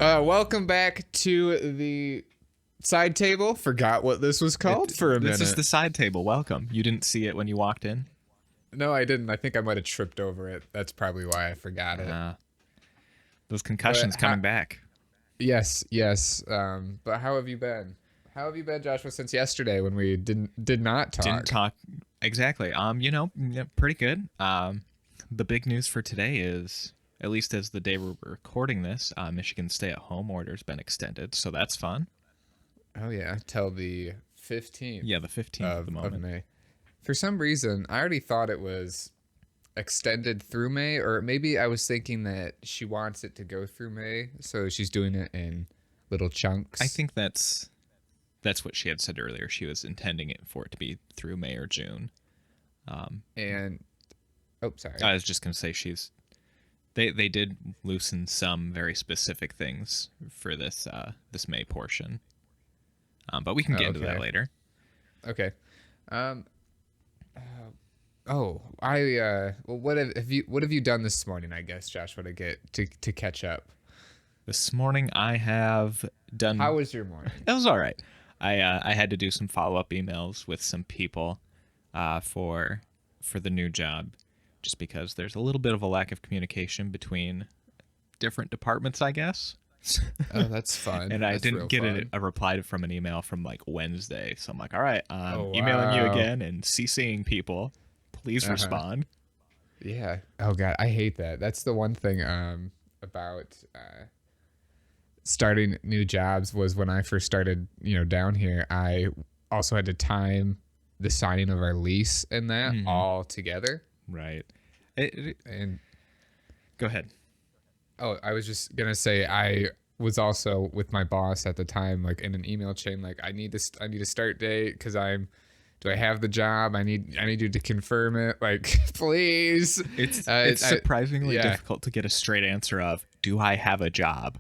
Welcome back to the side table. Forgot what this was called for a minute. This is the side table. Welcome. You didn't see it when you walked in? No, I didn't. I think I might have tripped over it. That's probably why I forgot it. Those concussions coming back. Yes. But how have you been? How have you been, Joshua, since yesterday when we did not talk? Didn't talk exactly. Pretty good. The big news for today is, at least as the day we're recording this, Michigan's stay-at-home order's been extended, so that's fun. Oh yeah, till the 15th. Yeah, the 15th at the moment. Of May. For some reason, I already thought it was extended through May, or maybe I was thinking that she wants it to go through May, so she's doing it in little chunks. I think that's what she had said earlier. She was intending it for it to be through May or June. Sorry. I was just gonna say they did loosen some very specific things for this May portion, but we can get into that later. Okay. What have you done this morning? I guess, Joshua, to get to catch up. This morning I have done. How was your morning? It was all right. I had to do some follow-up emails with some people for the new job, just because there's a little bit of a lack of communication between different departments, I guess. Oh, that's fun. And I didn't get a reply from an email from like Wednesday, so I'm like, all right, emailing you again and CCing people. Please respond. Yeah. Oh God, I hate that. That's the one thing about starting new jobs was when I first started, down here, I also had to time the signing of our lease and that all together. Right. And go ahead. Oh, I was just gonna say I was also with my boss at the time, like in an email chain, like I need a start date because do I have the job? I need you to confirm it, like please. It's surprisingly difficult to get a straight answer of, do I have a job?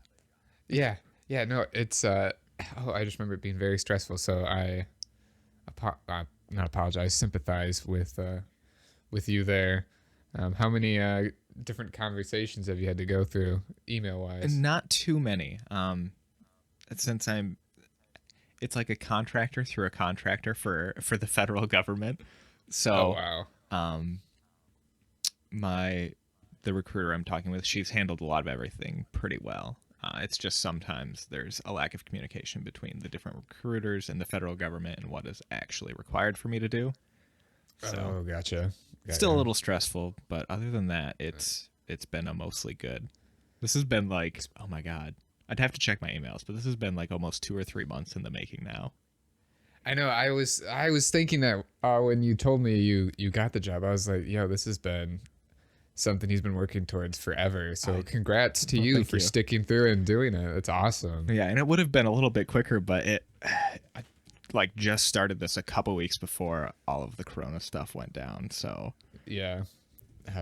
Yeah. No, it's I just remember it being very stressful. So I not apologize, sympathize with you there. How many different conversations have you had to go through email wise? Not too many. Since it's like a contractor through a contractor for the federal government. So, the recruiter I'm talking with, she's handled a lot of everything pretty well. It's just sometimes there's a lack of communication between the different recruiters and the federal government and what is actually required for me to do. So, Gotcha. Still a little stressful, but other than that, it's been mostly good. This has been like, oh my God, I'd have to check my emails, but this has been like almost 2 or 3 months in the making now. I know. I was thinking that when you told me you got the job, I was like, yo, this has been something he's been working towards forever. So congrats to you for sticking through and doing it. It's awesome. Yeah, and it would have been a little bit quicker, but I like just started this a couple weeks before all of the Corona stuff went down. So yeah,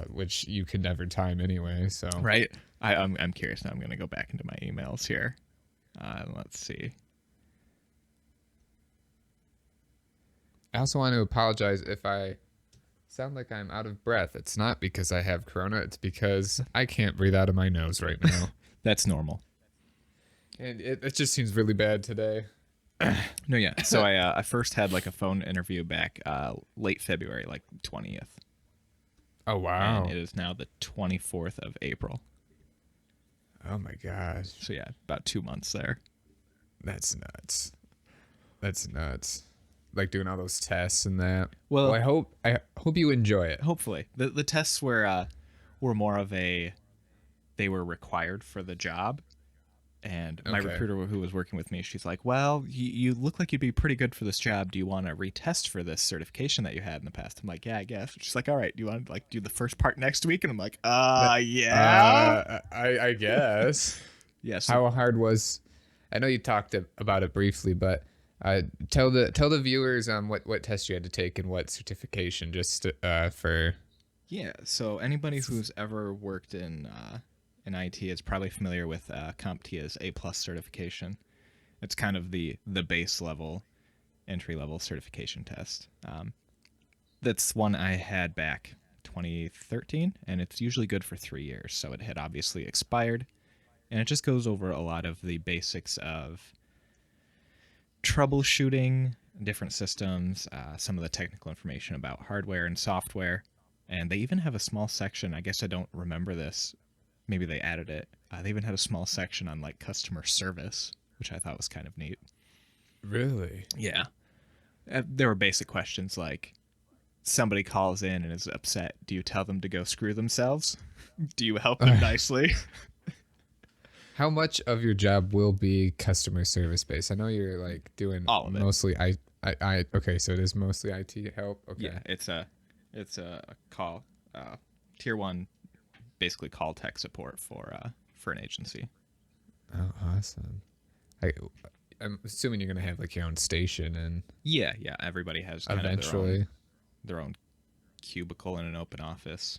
which you could never time anyway. So right. I'm curious now. I'm gonna go back into my emails here. Let's see. I also want to apologize if I sound like I'm out of breath. It's not because I have Corona. It's because I can't breathe out of my nose right now. That's normal. And it just seems really bad today. No, yeah. So I first had like a phone interview back late February, like 20th. Oh, wow. And it is now the 24th of April. Oh, my gosh. So, yeah, about 2 months there. That's nuts. Like doing all those tests and that. Well, I hope you enjoy it. Hopefully. The tests were more of they were required for the job. And my recruiter who was working with me, she's like, well, you look like you'd be pretty good for this job. Do you want to retest for this certification that you had in the past? I'm like, yeah, I guess. She's like, all right, do you want to like do the first part next week? And I'm like, yeah. I guess. Yes. How hard was? I know you talked about it briefly, but tell the viewers what test you had to take and what certification, just for. Yeah. So anybody who's ever worked in IT is probably familiar with CompTIA's A+ certification. It's kind of the base level, entry level certification test. That's one I had back 2013, and it's usually good for 3 years. So it had obviously expired, and it just goes over a lot of the basics of troubleshooting different systems, some of the technical information about hardware and software, and they even have a small section. I guess I don't remember this. Maybe they added it. They even had a small section on like customer service, which I thought was kind of neat. Really? Yeah. There were basic questions like, somebody calls in and is upset. Do you tell them to go screw themselves? Do you help them nicely? How much of your job will be customer service based? I know you're like doing all of it. Mostly okay, so it is mostly IT help. Okay. Yeah, it's a call, tier 1, basically call tech support for an agency. Oh, awesome. I'm assuming you're gonna have like your own station and Yeah, everybody has kind eventually of their own cubicle in an open office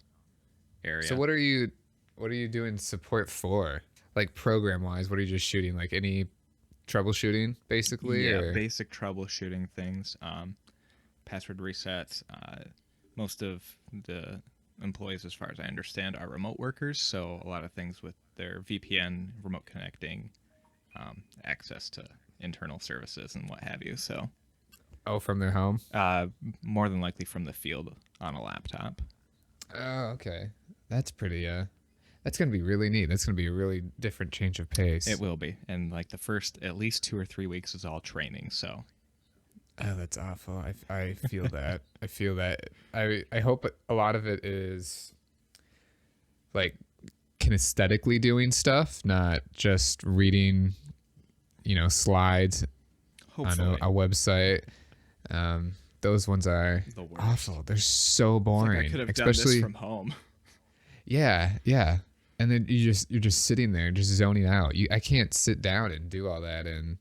area. So what are you doing support for? Like program wise, what are you just shooting? Like any troubleshooting basically? Yeah, or? Basic troubleshooting things. Password resets. Most of the employees, as far as I understand, are remote workers, so a lot of things with their VPN, remote connecting, access to internal services and what have you. So from their home? More than likely from the field on a laptop. Oh, okay. That's pretty that's going to be really neat. That's going to be a really different change of pace. It will be. And like the first at least 2 or 3 weeks is all training, so. Oh, that's awful. I feel that. I feel that. I hope a lot of it is like kinesthetically doing stuff, not just reading, slides Hopefully. on a website. Those ones are the worst. Awful. They're so boring. Like I could have especially done this from home. Yeah. And then you're just sitting there, just zoning out. I can't sit down and do all that. And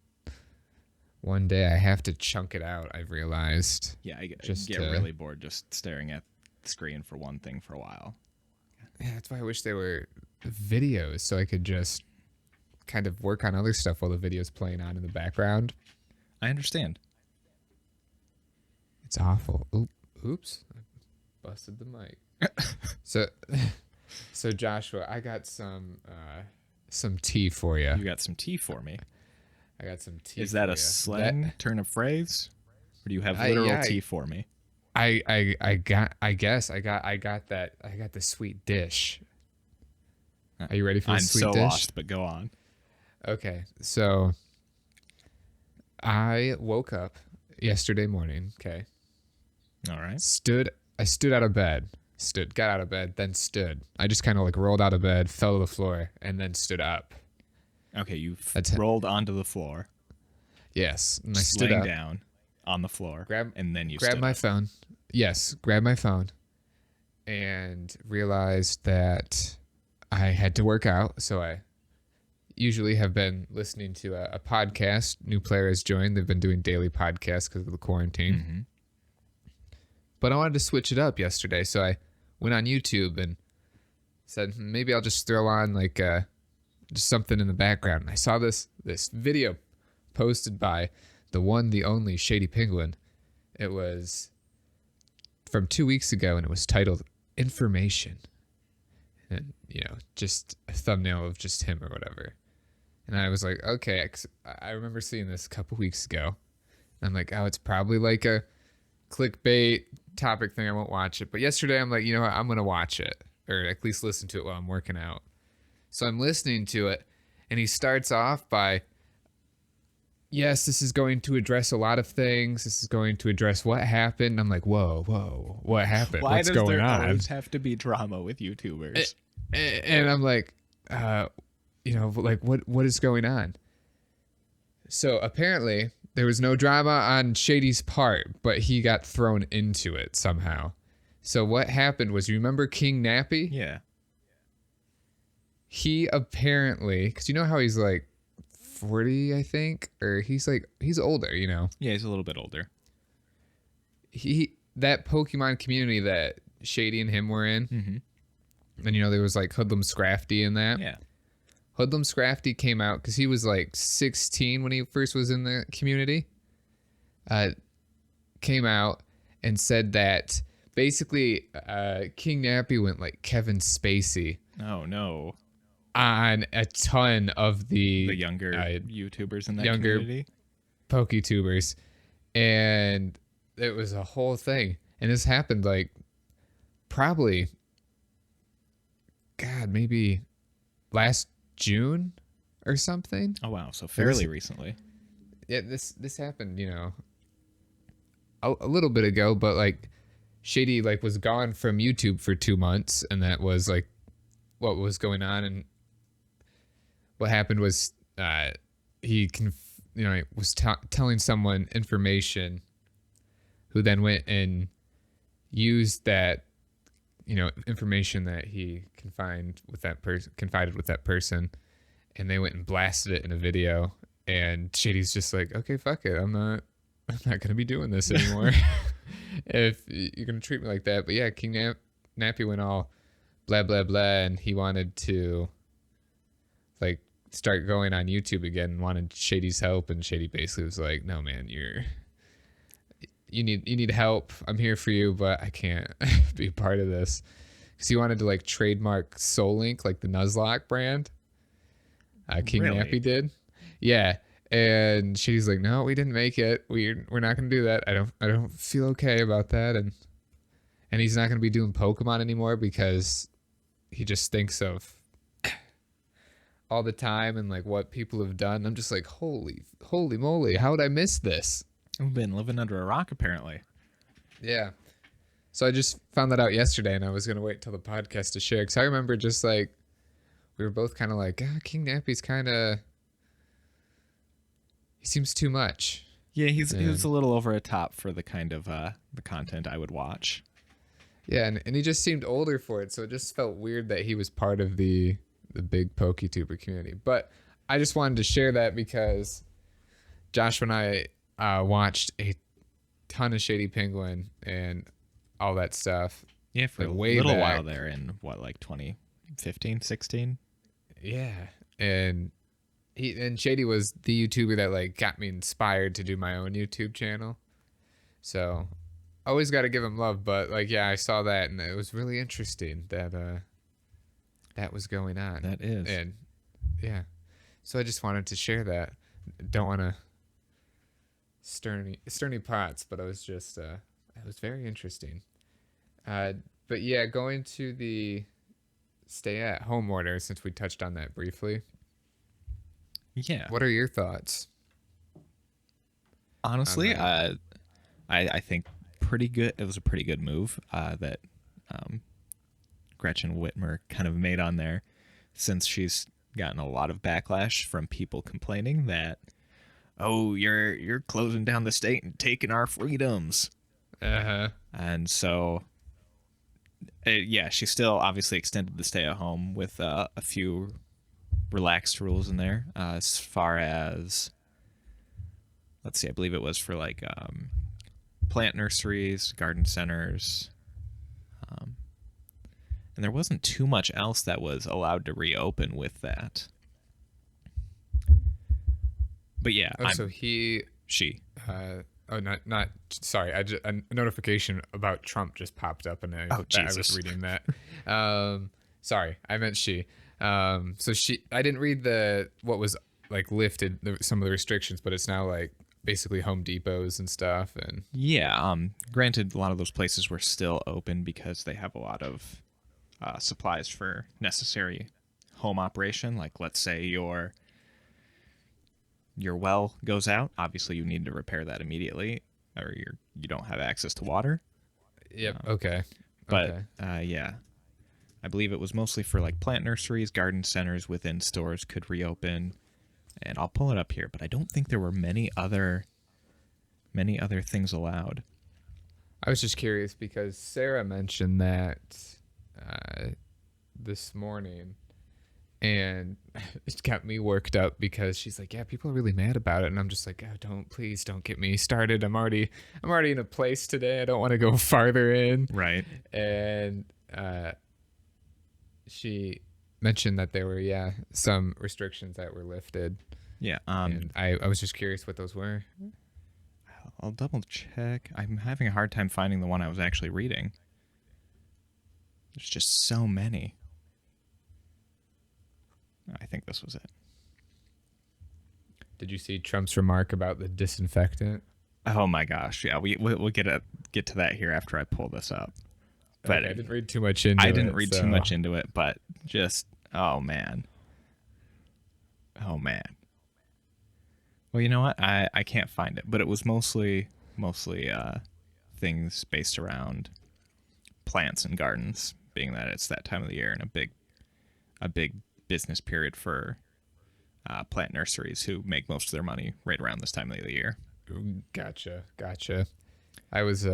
one day I have to chunk it out. I've realized. Yeah, I get really bored just staring at the screen for one thing for a while. Yeah, that's why I wish there were videos so I could just kind of work on other stuff while the video's playing on in the background. I understand. It's awful. Oops, I busted the mic. So Joshua, I got some tea for you. You got some tea for me. I got some tea. Is that a slang turn of phrase, or do you have literal tea for me? I guess I got the sweet dish. Are you ready for the sweet dish? I'm so lost, but go on. Okay, so I woke up yesterday morning. Okay. All right. I stood out of bed. Got out of bed, then stood. I just kind of like rolled out of bed, fell to the floor, and then stood up. Okay, you rolled onto the floor. Yes, and I stood up. Down on the floor, and then you grabbed my phone. Yes, grabbed my phone, and realized that I had to work out. So I usually have been listening to a podcast. New player has joined. They've been doing daily podcasts because of the quarantine. Mm-hmm. But I wanted to switch it up yesterday, so I went on YouTube and said maybe I'll just throw on like just something in the background. And I saw this video posted by the one, the only Shady Penguin. It was from 2 weeks ago, and it was titled "Information," and just a thumbnail of just him or whatever. And I was like, okay, I remember seeing this a couple weeks ago. And I'm like, oh, it's probably like a clickbait topic thing. I won't watch it. But yesterday I'm like, you know what? I'm going to watch it, or at least listen to it while I'm working out. So I'm listening to it, and he starts off by, yes, this is going to address a lot of things. This is going to address what happened. I'm like, whoa, what happened? What's going on? Why does there always have to be drama with YouTubers? And I'm like, like what is going on? So apparently there was no drama on Shady's part, but he got thrown into it somehow. So what happened was, you remember King Nappy? Yeah. He apparently, because you know how he's like 40, I think, or he's older, Yeah, he's a little bit older. That Pokemon community that Shady and him were in, mm-hmm. and there was like Hoodlum Scrafty in that. Yeah. Hoodlum Scrafty came out because he was like 16 when he first was in the community. Came out and said that basically King Nappy went like Kevin Spacey. Oh no. on a ton of The the younger YouTubers in that younger community. PokeTubers, and it was a whole thing. And this happened like probably, God, maybe last June or something. Oh wow, so This, fairly recently. yeah, this happened, a little bit ago, but like Shady like was gone from YouTube for 2 months, and that was like what was going on. And what happened was he was telling someone information, who then went and used that information that he confided with that person, and they went and blasted it in a video. And Shady's just like, okay, fuck it, I'm not gonna be doing this anymore. If you're gonna treat me like that. But yeah, Nappy went all blah blah blah, and he wanted to like start going on YouTube again, and wanted Shady's help. And Shady basically was like, no man, you need help. I'm here for you, but I can't be part of this. Because he wanted to like trademark Soul Link, like the Nuzlocke brand. King Really? Nappy did. Yeah. And she's like, no, we didn't make it. We're not gonna do that. I don't feel okay about that. And he's not gonna be doing Pokemon anymore because he just thinks of all the time and like what people have done. I'm just like, holy moly, how would I miss this? I've been living under a rock apparently. Yeah. So I just found that out yesterday, and I was gonna wait till the podcast to share, because I remember just like we were both kind of like, King Nappy's kind of, he seems too much. Yeah, he was a little over a top for the kind of the content I would watch. Yeah, and he just seemed older for it, so it just felt weird that he was part of the big PokeTuber community. But I just wanted to share that because Josh and I watched a ton of Shady Penguin and all that stuff. Yeah, for like, a little while there in like 2015, 16. Yeah, and Shady was the YouTuber that like got me inspired to do my own YouTube channel. So always got to give him love. But like, yeah, I saw that, and it was really interesting that that was going on. That is. And yeah, so I just wanted to share that. Don't want to stir any pots, but it was just it was very interesting. But yeah, going to the stay at home order, since we touched on that briefly. Yeah. What are your thoughts? Honestly, I think pretty good. It was a pretty good move that Gretchen Whitmer kind of made on there, since she's gotten a lot of backlash from people complaining that, oh, you're closing down the state and taking our freedoms. And so, yeah, she still obviously extended the stay at home with a few relaxed rules in there, as far as, let's see, I believe it was for like plant nurseries, garden centers, and there wasn't too much else that was allowed to reopen with that. But yeah, she. Not sorry. A notification about Trump just popped up, and I was reading that. Sorry, I meant she. So I didn't read what was like lifted, some of the restrictions, but it's now like basically Home Depots and stuff. And yeah, granted, a lot of those places were still open because they have a lot of supplies for necessary home operation. Like, let's say your well goes out, obviously you need to repair that immediately, or you don't have access to water. Yep. Okay. But yeah, I believe it was mostly for like plant nurseries, garden centers within stores could reopen. And I'll pull it up here, but I don't think there were many other things allowed. I was just curious because Sarah mentioned that this morning, and it got me worked up because she's like, yeah, people are really mad about it. And I'm just like, oh, please don't get me started. I'm already in a place today. I don't want to go farther in. Right. And she mentioned that there were, some restrictions that were lifted. Yeah. And I was just curious what those were. I'll double check. I'm having a hard time finding the one I was actually reading. There's just so many. I think this was it. Did you see Trump's remark about the disinfectant? Oh my gosh, yeah, we'll get to that here after I pull this up. But okay, I didn't read too much into it. I didn't read too much into it, but just oh man. Well, you know what? I can't find it, but it was mostly things based around plants and gardens, being that it's that time of the year and a big business period for plant nurseries who make most of their money right around this time of the year. Gotcha. I was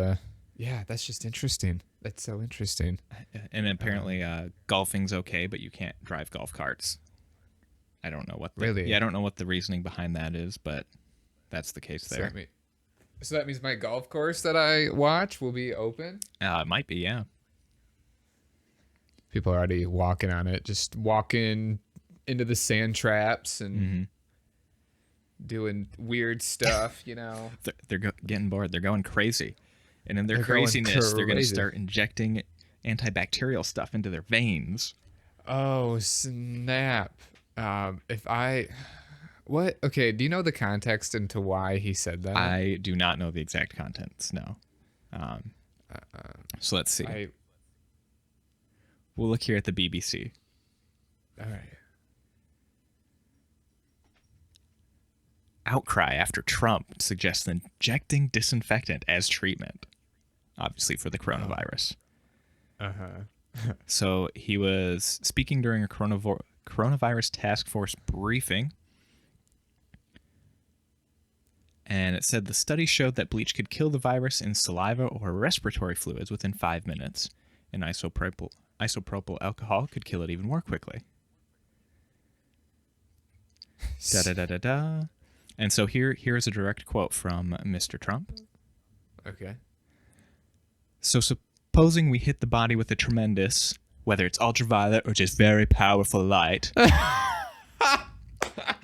yeah, that's just interesting. That's so interesting. And apparently golfing's okay, but you can't drive golf carts. I don't know what really. Yeah, I don't know what the reasoning behind that is, but that's the case there. So that means my golf course that I watch will be open? It might be, yeah. People are already walking on it, just walking into the sand traps and doing weird stuff, you know. They're getting bored. They're going crazy. And in their craziness, they're going to start injecting antibacterial stuff into their veins. Oh, snap. What? Okay, do you know the context into why he said that? I do not know the exact contents, no. So let's see. We'll look here at the BBC. All right. Outcry after Trump suggests injecting disinfectant as treatment, obviously for the coronavirus. So he was speaking during a coronavirus task force briefing, and it said the study showed that bleach could kill the virus in saliva or respiratory fluids within 5 minutes, and isopropyl alcohol could kill it even more quickly. Da-da-da-da-da. And so here is a direct quote from Mr. Trump. Okay. So supposing we hit the body with a tremendous, whether it's ultraviolet or just very powerful light.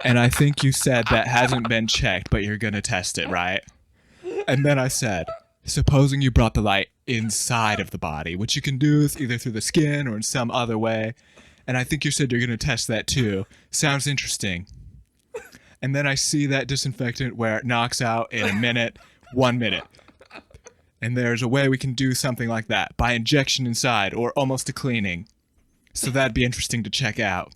And I think you said that hasn't been checked, but you're going to test it, right? And then I said, supposing you brought the light inside of the body, which you can do either through the skin or in some other way. And I think you said you're going to test that too. Sounds interesting. And then I see that disinfectant where it knocks out in a minute, 1 minute. And there's a way we can do something like that by injection inside or almost a cleaning. So that'd be interesting to check out.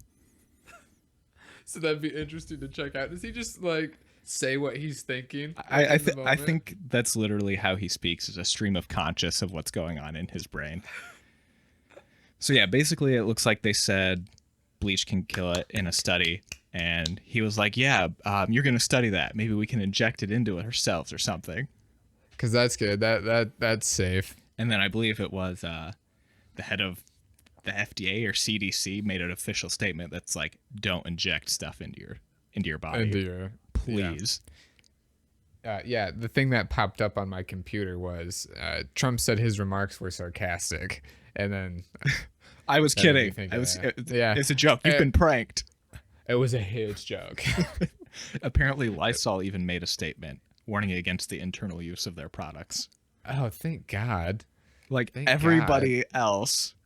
Does he just like say what he's thinking? I think that's literally how he speaks, is a stream of conscious of what's going on in his brain. So yeah, basically it looks like they said bleach can kill it in a study. And he was like, yeah, you're going to study that. Maybe we can inject it into it ourselves or something. Because that's good. That's safe. And then I believe it was the head of the FDA or CDC made an official statement that's like, don't inject stuff into your body. Please. Yeah, the thing that popped up on my computer was Trump said his remarks were sarcastic. And then I was kidding. It's a joke. You've been pranked. It was a huge joke. Apparently, Lysol even made a statement warning against the internal use of their products. Oh, thank God. Like everybody else.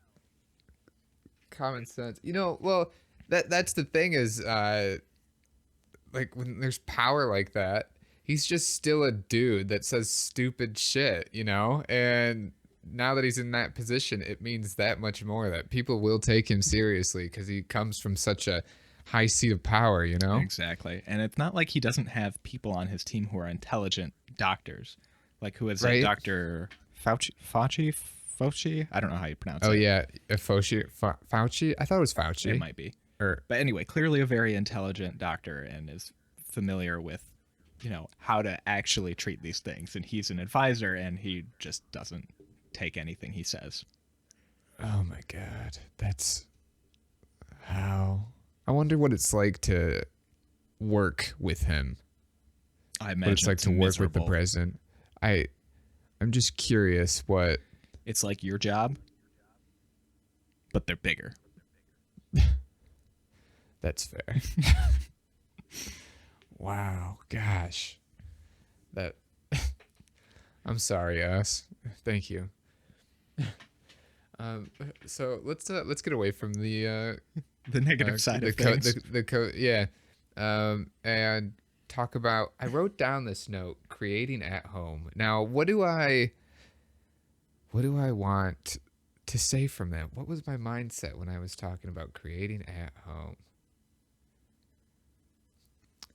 Common sense. You know, well, that's the thing is, like when there's power like that, he's just still a dude that says stupid shit, you know? And now that he's in that position, it means that much more that people will take him seriously because he comes from such a high seat of power, you know? Exactly. And it's not like he doesn't have people on his team who are intelligent doctors. Like who is that? Dr. Fauci? I don't know how you pronounce it. Oh, yeah. Fauci? I thought it was Fauci. It might be. But anyway, clearly a very intelligent doctor and is familiar with, you know, how to actually treat these things. And he's an advisor and he just doesn't take anything he says. Oh, my God. That's how... I wonder what it's like to work with him. I imagine what it's like to work miserable. with the president. I'm just curious what... It's like your job, but they're bigger. That's fair. Wow. Gosh. I'm sorry, us. Thank you. Um, so let's get away from The negative side the of things. the code, yeah, and talk about. I wrote down this note: creating at home. Now, what do I want to say from that? What was my mindset when I was talking about creating at home?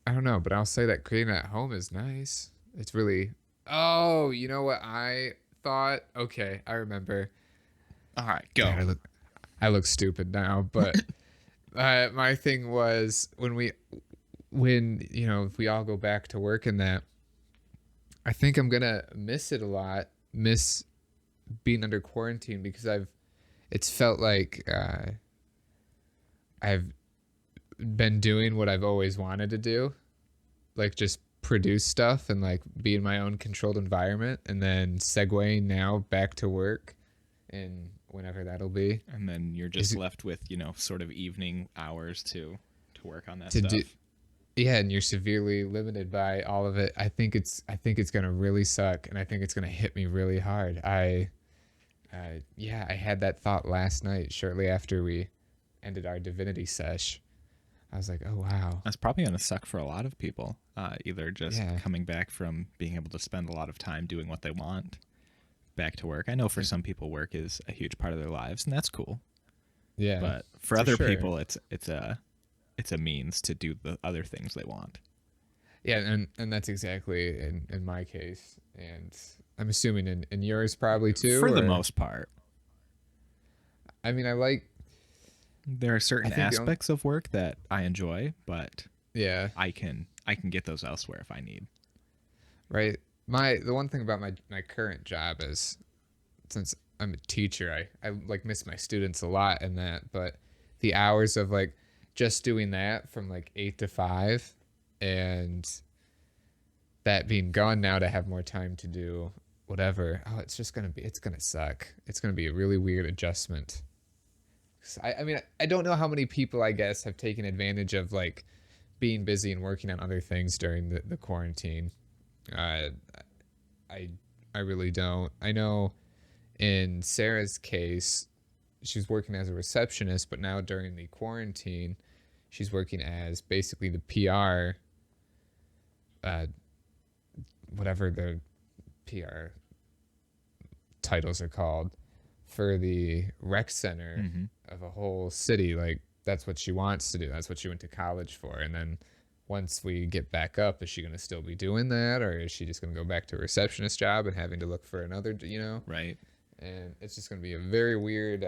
I don't know, but I'll say that creating at home is nice. It's really. Oh, you know what I thought? Okay, I remember. All right, God, go. I look stupid now, but my thing was when if we all go back to work and that, I think I'm gonna miss it a lot, miss being under quarantine because it's felt like I've been doing what I've always wanted to do, like just produce stuff and like be in my own controlled environment, and then segueing now back to work and whenever that'll be. And then you're Is just it left with, sort of evening hours to work on that to do? stuff. Yeah, and you're severely limited by all of it. I think it's gonna really suck, and I think it's gonna hit me really hard. I had that thought last night, shortly after we ended our divinity sesh. I was like, oh wow, That's probably going to suck for a lot of people. Either just yeah, coming back from being able to spend a lot of time doing what they want back to work. I know for and, some people work is a huge part of their lives, and that's cool. yeah, But for for other sure. people, it's a means to do the other things they want. Yeah, and that's exactly in my case, and I'm assuming in yours probably too. For the Or most part, I mean, I like. there are I certain think the only. aspects of work that I enjoy, but Yeah, I can get those elsewhere if I need. right. The one thing about my current job is, since I'm a teacher, I like miss my students a lot in that, but the hours of like just doing that from like 8 to 5, and that being gone now to have more time to do whatever. Oh, it's gonna suck. It's gonna be a really weird adjustment. 'Cause I mean, I don't know how many people I guess have taken advantage of like being busy and working on other things during the quarantine. Uh, I I really don't. I know in Sarah's case, she was working as a receptionist, but now during the quarantine, she's working as basically the PR, uh, whatever the PR titles are called, for the rec center Mm-hmm. of a whole city. Like that's what she wants to do. That's what she went to college for. And then once we get back up, is she going to still be doing that, or is she just going to go back to a receptionist job and having to look for another? Right. And it's just going to be a very weird,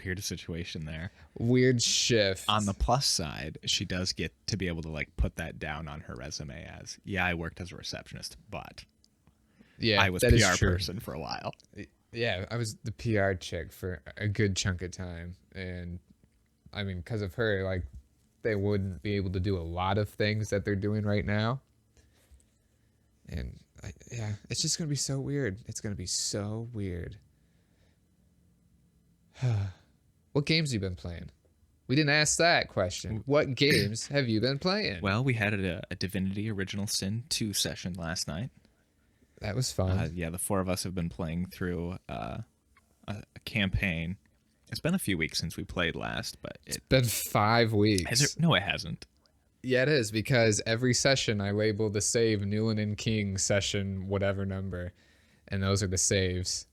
Weird situation there. weird On the shift. plus side, she does get to be able to like put that down on her resume as, yeah, I worked as a receptionist, but Yeah, I was that is PR true. person for a while. Yeah, I was the PR chick for a good chunk of time, and I mean, because of her, like, they wouldn't be able to do a lot of things that they're doing right now, and yeah, it's just gonna be so weird. It's gonna be so weird. What games have you been playing? We didn't ask that question. What games have you been playing? Well, we had a Divinity Original Sin 2 session last night. That was fun. Yeah, the four of us have been playing through a campaign. It's been a few weeks since we played last, but It's it been 5 weeks. no, it hasn't. Yeah, it is because every session I label the save Newland and King session whatever number, and those are the saves.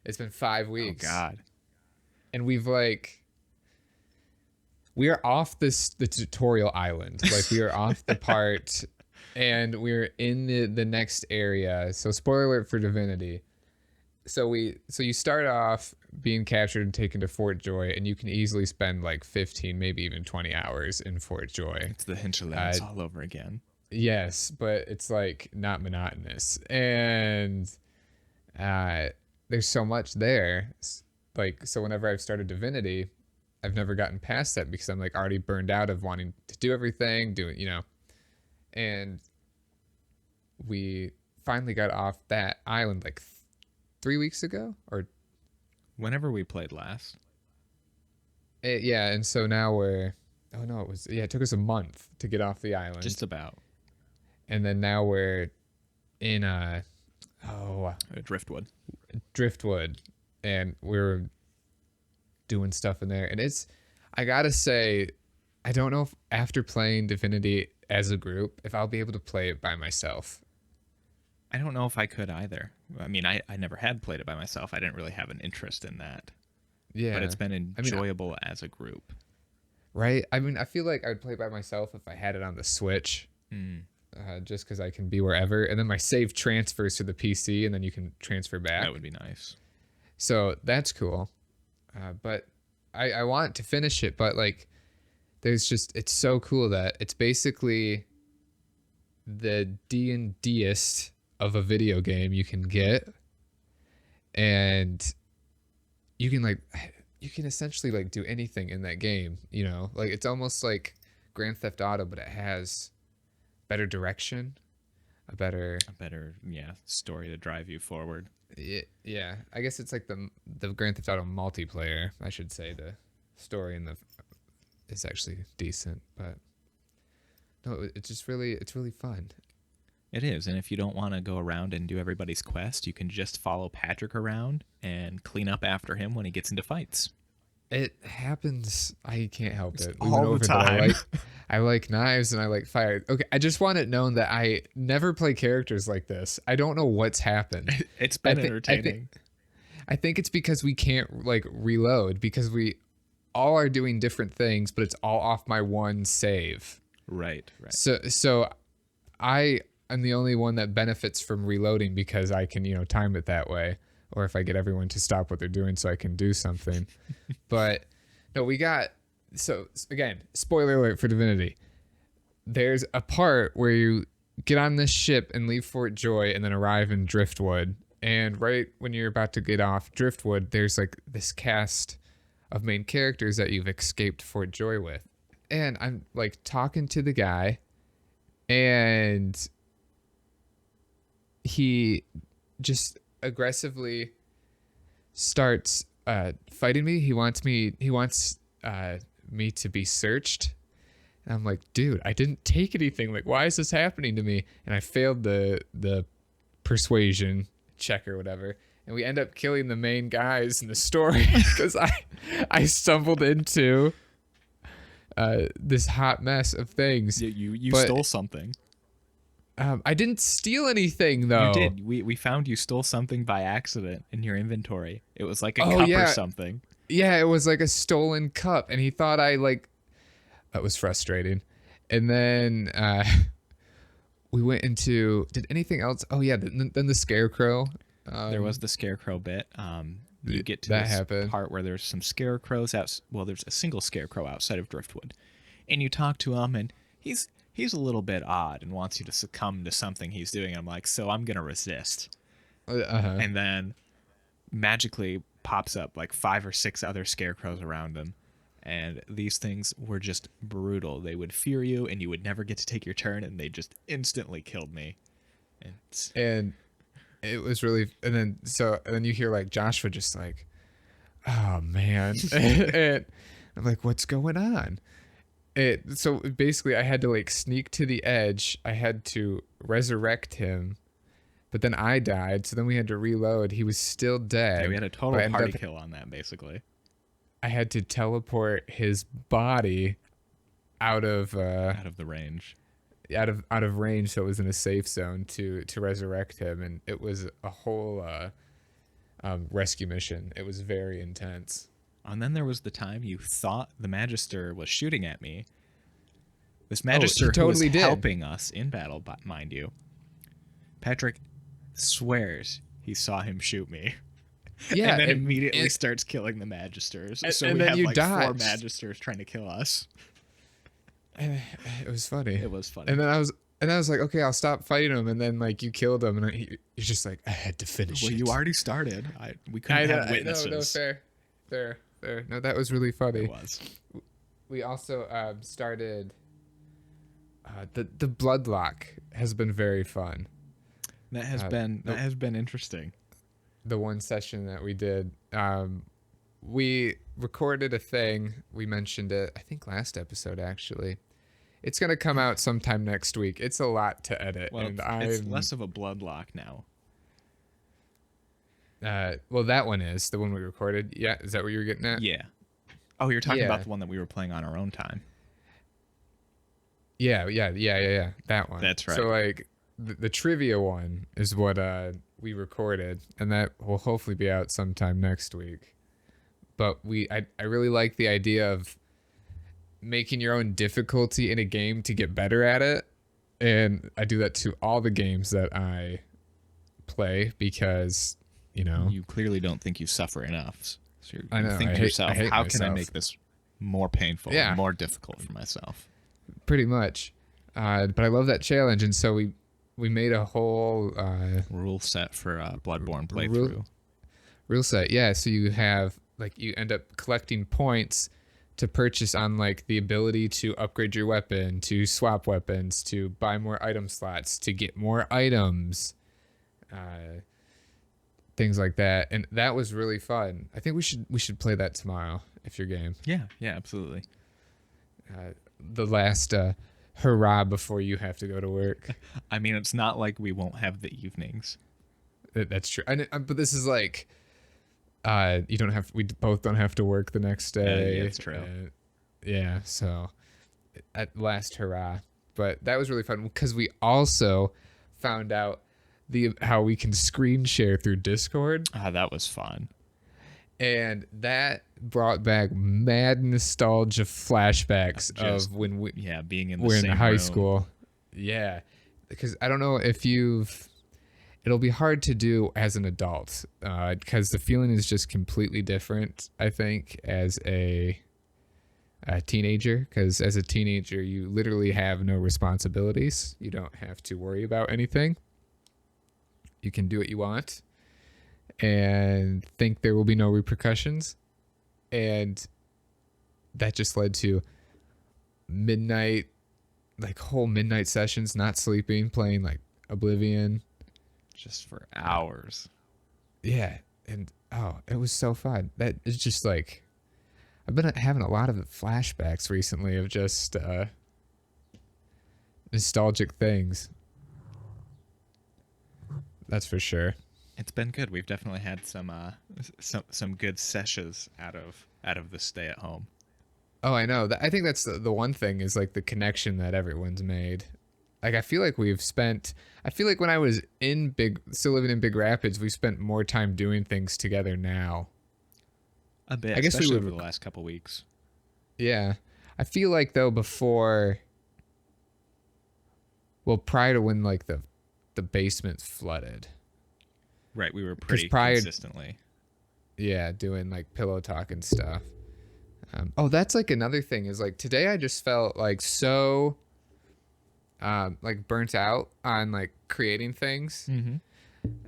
It's been five Oh weeks, God. and we are off the tutorial island. Like we are off the part, and we're in the next area. So spoiler alert for Divinity. So you start off being captured and taken to Fort Joy, and you can easily spend like 15, maybe even 20 hours in Fort Joy. It's the Uh, hinterlands all over again. yes, but it's like not monotonous, and uh, there's so much there. Like so, whenever I've started Divinity, I've never gotten past that because I'm like already burned out of wanting to do everything, and we finally got off that island like 3 weeks ago, or Whenever we played last. yeah, and so now we're. Oh no, it took us a month to get off the Just island, about. and then now we're in oh Driftwood. Driftwood, and we're doing stuff in there. And I gotta say, I don't know if after playing Divinity as a group, if I'll be able to play it by myself. I don't know if I could either. I mean, I never had played it by myself. I didn't really have an interest in that. Yeah. But it's been I mean, enjoyable as a group. right? I mean, I feel like I would play it by myself if I had it on the Switch. Just because I can be wherever. And then my save transfers to the PC, and then you can transfer back. That would be nice. So that's cool. But I want to finish it, but like it's so cool that it's basically the D&Dist of a video game you can get, and you can essentially like do anything in that game, you know? Like it's almost like Grand Theft Auto, but it has better direction, a better story to drive you forward. Yeah, I guess it's like the Grand Theft Auto multiplayer, I should say. The story is actually decent, but no, it's really fun. It is, and if you don't want to go around and do everybody's quest, you can just follow Patrick around and clean up after him when he gets into fights. It happens. I can't help it. All the time. I like knives and I like fire. Okay, I just want it known that I never play characters like this. I don't know what's happened. It's been entertaining. I think it's because we can't like reload, because we all are doing different things, but it's all off my one save. Right. So I am the only one that benefits from reloading because I can, time it that way. Or if I get everyone to stop what they're doing so I can do something. But no, so again, spoiler alert for Divinity. There's a part where you get on this ship and leave Fort Joy and then arrive in Driftwood. And right when you're about to get off Driftwood, there's like this cast of main characters that you've escaped Fort Joy with. And I'm like talking to the guy, and he just aggressively starts fighting me. He wants me to be searched. And I'm like, dude, I didn't take anything. Like, why is this happening to me? And I failed the persuasion check or whatever. And we end up killing the main guys in the story because I stumbled into this hot mess of things. You stole something. I didn't steal anything, though. You did. We found you stole something by accident in your inventory. It was like a cup or something. Yeah, it was like a stolen cup, and he thought that was frustrating. And then we went into, did anything else? Oh yeah, then the scarecrow. There was the scarecrow bit. You get to this part where there's some scarecrows out. Well, there's a single scarecrow outside of Driftwood, and you talk to him, and he's a little bit odd and wants you to succumb to something he's doing. And I'm like, so I'm gonna resist. And then magically pops up like 5 or 6 other scarecrows around him, and these things were just brutal. They would fear you, and you would never get to take your turn, and they just instantly killed me. And it was really, and then you hear like Joshua just like, oh man, and I'm like, what's going on? So basically I had to like sneak to the edge. I had to resurrect him, but then I died. So then we had to reload. He was still dead. Yeah, we had a total party kill on that, basically. I had to teleport his body out of the range. Out of range, so it was in a safe zone to resurrect him, and it was a whole rescue mission. It was very intense. And then there was the time you thought the Magister was shooting at me. This Magister who was helping us in battle, mind you. Patrick swears he saw him shoot me. Yeah, and then immediately starts killing the Magisters. So we have like 4 Magisters trying to kill us. It was funny. It was funny. And then I was like, okay, I'll stop fighting him. And then like you killed him, and he's just like, I had to finish it. Well, you already started. We couldn't have witnesses. No, fair. No, that was really funny. It was. We also started. The Bloodlock has been very fun. That has been interesting. The one session that we did, we recorded a thing. We mentioned it, I think, last episode actually. It's gonna come out sometime next week. It's a lot to edit, well, and it's less of a Bloodlock now. Well, that one is the one we recorded. Yeah, is that what you were getting at? Yeah, Oh, you're talking about Yeah, the one that we were playing on our own time. yeah. That one. That's So right. like the trivia one is what we recorded, and that will hopefully be out sometime next week. But I really like the idea of making your own difficulty in a game to get better at it, and I do that to all the games that I play because You clearly don't think you suffer enough. So I you know think to I yourself, hate how can I myself. make this more painful and Yeah, more difficult for myself? pretty much. But I love that challenge, and so we made a whole Rule set for a Bloodborne rule playthrough. rule set. Yeah, so you have like you end up collecting points to purchase on like the ability to upgrade your weapon, to swap weapons, to buy more item slots, to get more items, things like that. And that was really fun. I think we should play that tomorrow if you're game. Yeah, absolutely. The last hurrah before you have to go to work. I mean, it's not like we won't have the evenings. That's true. But this is like you don't have we both don't have to work the next day. Yeah, it's true. Yeah, so at last hurrah. But that was really fun because we also found out the how we can screen share through Discord, That was fun. and that brought back mad nostalgia flashbacks Just of when we being in the were in same high room. school. Yeah, because I don't know if you've. It'll be hard to do as an adult because the feeling is just completely different. I think as a teenager, because as a teenager you literally have no responsibilities. You don't have to worry about anything. You can do what you want and think there will be no repercussions. And that just led to midnight, like whole midnight sessions, not sleeping, playing like Oblivion. Just for hours. Yeah. And oh, it was so fun. That is just like, I've been having a lot of flashbacks recently of just nostalgic things. That's for sure. It's been good. We've definitely had some good sessions out of the stay at home. Oh, I know. I think that's the one thing is like the connection that everyone's made. Like I feel like I feel like when I was still living in Big Rapids, we spent more time doing things together now. A bit, I guess we especially would. over the last couple weeks. Yeah. I feel like though before, well, prior to when like the basement flooded. Right, we were pretty consistently. Yeah, doing like pillow talk and stuff. Oh, that's like another thing is like today I just felt like so like burnt out on like creating things. Mm-hmm.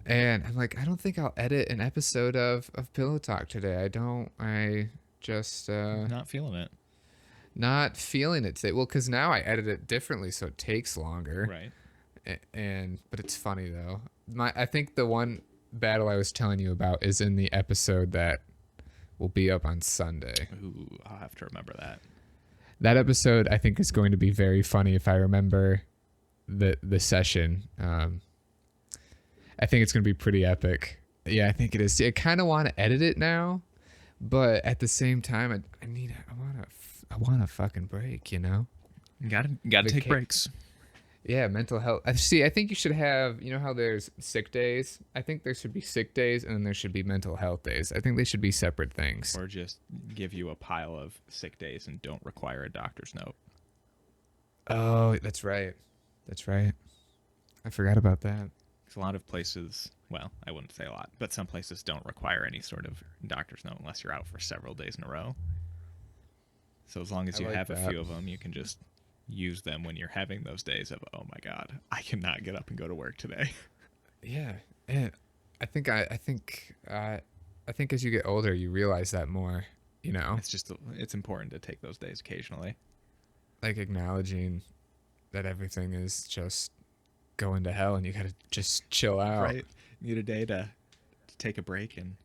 And I'm like, I don't think I'll edit an episode of Pillow Talk today. I just Not feeling it. not feeling it today. Well, because now I edit it differently, so it takes longer. Right. But it's funny though. I think the one battle I was telling you about is in the episode that will be up on Sunday. Ooh, I'll have to remember that. That episode I think is going to be very funny if I remember the session. I think it's going to be pretty epic. Yeah, I think it is. I kind of want to edit it now, but at the same time, I want a fucking break, you know? You gotta take breaks. Yeah, mental health. I think you should have, you know how there's sick days? I think there should be sick days and then there should be mental health days. I think they should be separate things. Or just give you a pile of sick days and don't require a doctor's note. Oh, that's right. That's right. I forgot about that. A lot of places, well, I wouldn't say a lot, but some places don't require any sort of doctor's note unless you're out for several days in a row. So as long as you have a few of them, you can just use them when you're having those days of, oh my God, I cannot get up and go to work today. Yeah. And I think as you get older, you realize that more, you know? It's important to take those days occasionally. Like acknowledging that everything is just going to hell and you gotta just chill out. Right. You need a day to take a break and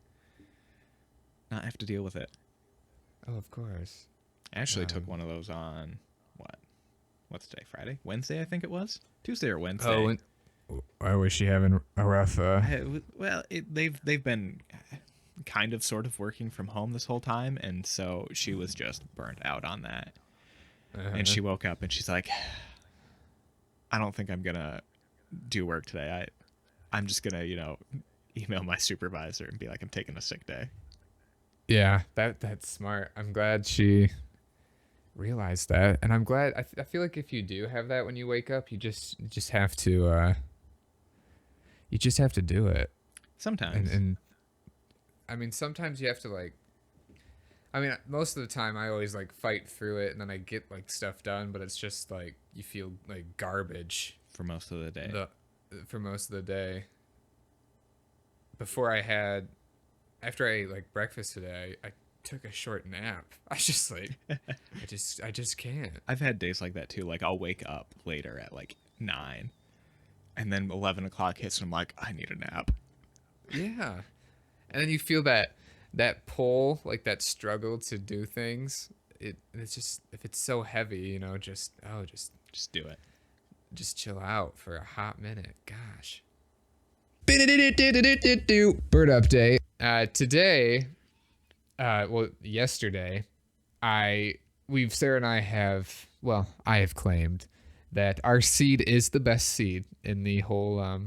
not have to deal with it. Oh, of course. I actually took one of those on what's today? Friday? Wednesday, I think it was. Tuesday or Wednesday. Oh, I wish you having a rough They've been kind of sort of working from home this whole time, and so she was just burnt out on that. And she woke up and she's like, I don't think I'm gonna do work today. I'm just gonna, email my supervisor and be like, I'm taking a sick day. Yeah, that's smart. I'm glad she realized that, and I'm glad. I feel like if you do have that when you wake up, you just have to do it. Sometimes. And I mean, sometimes you have to like. I mean, most of the time I always like fight through it, and then I get like stuff done, but it's just like you feel like garbage for most of the day. For most of the day. After I like breakfast today, I took a short nap. I just like, I just can't. I've had days like that too. Like I'll wake up later at like 9, and then 11 o'clock hits, and I'm like, I need a nap. Yeah, and then you feel that pull, like that struggle to do things. It's just, if it's so heavy, just do it. Just chill out for a hot minute. Gosh. Bird update. Today, yesterday, Sarah and I have, I have claimed that our seed is the best seed in the whole,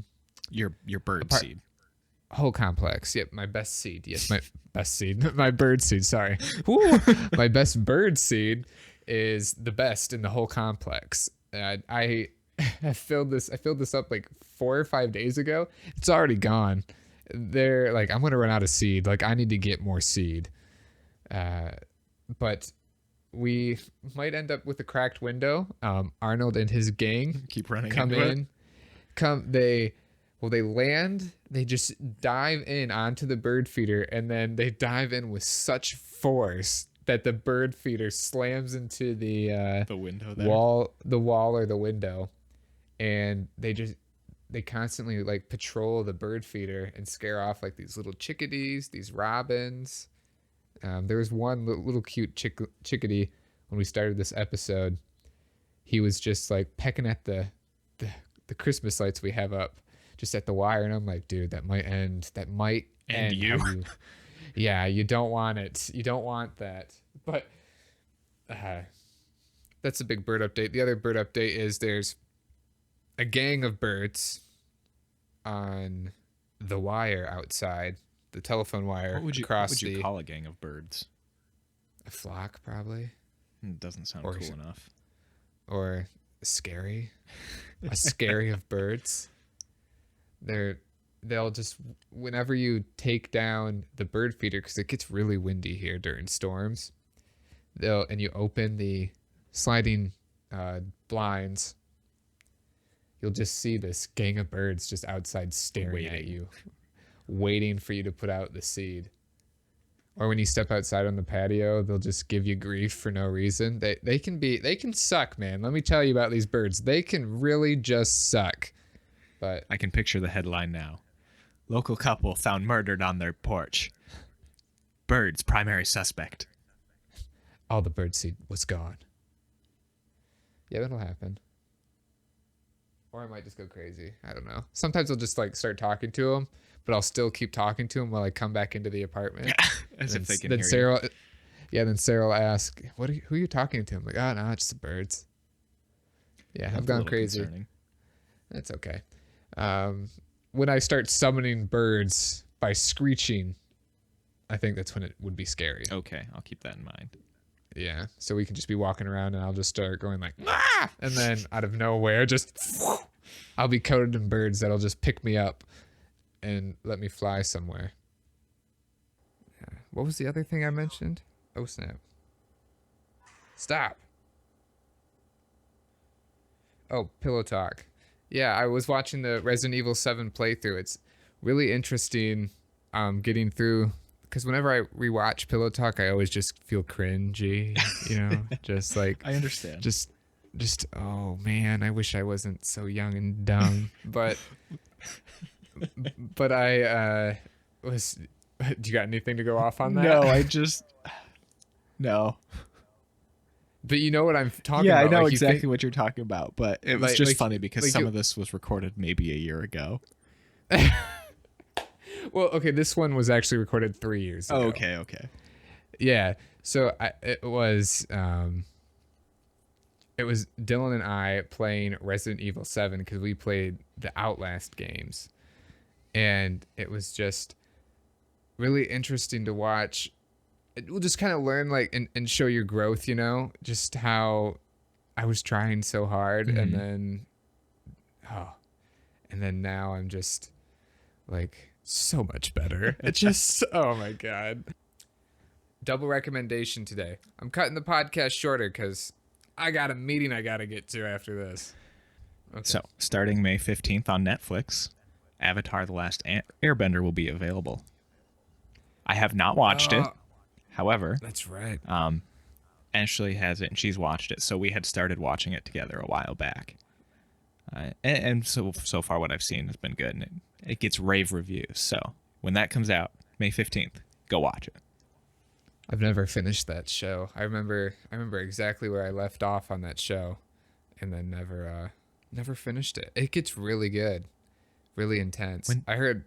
your bird seed. Whole complex. Yep, my best seed. Yes, my best seed. My bird seed, sorry. My best bird seed is the best in the whole complex. I filled this up like 4 or 5 days ago. It's already gone. They're like, I'm gonna run out of seed. Like, I need to get more seed. But we might end up with a cracked window. Arnold and his gang keep running. They land. They just dive in onto the bird feeder, and then they dive in with such force that the bird feeder slams into the window there. the wall or the window, and they constantly like patrol the bird feeder and scare off like these little chickadees, these robins. There was one little cute chickadee when we started this episode. He was just like pecking at the Christmas lights we have up, just at the wire, and I'm like, dude, that might end you. Yeah, you don't want it. You don't want that. But that's a big bird update. The other bird update is there's a gang of birds on the wire outside, the telephone wire. What would you call a gang of birds? A flock, probably. It doesn't sound cool enough. Or scary. A scary of birds. They'll just, whenever you take down the bird feeder, because it gets really windy here during storms, and you open the sliding blinds, you'll just see this gang of birds just outside staring at you, waiting for you to put out the seed. Or when you step outside on the patio, they'll just give you grief for no reason. They can suck, man. Let me tell you about these birds. They can really just suck. But I can picture the headline now. Local couple found murdered on their porch. Birds primary suspect. All the birdseed was gone. Yeah, that'll happen. Or I might just go crazy. I don't know. Sometimes I'll just like start talking to them, but I'll still keep talking to them while I come back into the apartment. As if they can hear Sarah, you. Yeah, then Sarah will ask, who are you talking to? I'm like, oh, no, it's the birds. Yeah, I've gone crazy. Concerning. That's okay. When I start summoning birds by screeching, I think that's when it would be scary. Okay, I'll keep that in mind. Yeah, so we can just be walking around and I'll just start going like, ah! And then out of nowhere, I'll be coated in birds that'll just pick me up and let me fly somewhere. Yeah. What was the other thing I mentioned? Oh, snap. Stop. Oh, Pillow Talk. Yeah, I was watching the Resident Evil 7 playthrough. It's really interesting getting through, because whenever I rewatch Pillow Talk, I always just feel cringy, just like... I understand. Just, oh man, I wish I wasn't so young and dumb. But I was... Do you got anything to go off on that? No. But you know what I'm talking about. Yeah, I know exactly what you're talking about, but it was just funny because some of this was recorded maybe a year ago. Well, okay, this one was actually recorded 3 years ago. Oh, okay. Yeah. So it was Dylan and I playing Resident Evil 7 because we played the Outlast games. And it was just really interesting to watch. It will just kind of learn like and show your growth, just how I was trying so hard Mm-hmm. and then now I'm just like so much better. It just oh my god. Double recommendation today. I'm cutting the podcast shorter because I got a meeting I got to get to after this. Okay. So, starting May 15th on Netflix, Avatar: The Last Airbender will be available. I have not watched it. However, that's right. Ashley has it, and she's watched it. So we had started watching it together a while back. And so far what I've seen has been good, and it gets rave reviews. So when that comes out, May 15th, go watch it. I've never finished that show. I remember exactly where I left off on that show, and then never finished it. It gets really good, really intense. I heard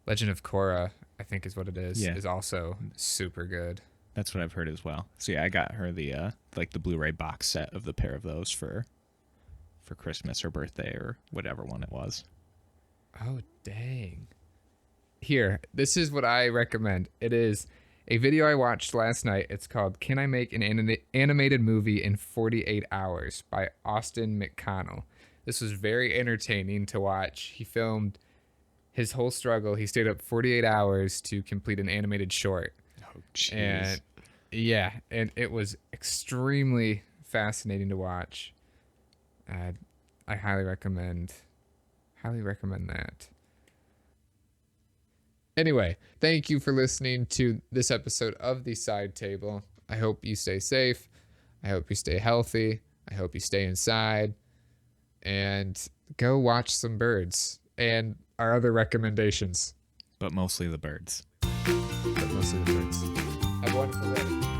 Legend of Korra, I think is what it is, is also super good. That's what I've heard as well. So yeah, I got her the the Blu-ray box set of the pair of those for Christmas or birthday or whatever one it was. Oh dang. Here, this is what I recommend. It is a video I watched last night. It's called Can I Make an Animated Movie in 48 Hours by Austin McConnell. This was very entertaining to watch. He filmed his whole struggle. He stayed up 48 hours to complete an animated short. Oh, jeez. And yeah, and it was extremely fascinating to watch. I highly recommend that. Anyway, thank you for listening to this episode of The Side Table. I hope you stay safe. I hope you stay healthy. I hope you stay inside. And go watch some birds and our other recommendations. But mostly the birds. Have a wonderful day.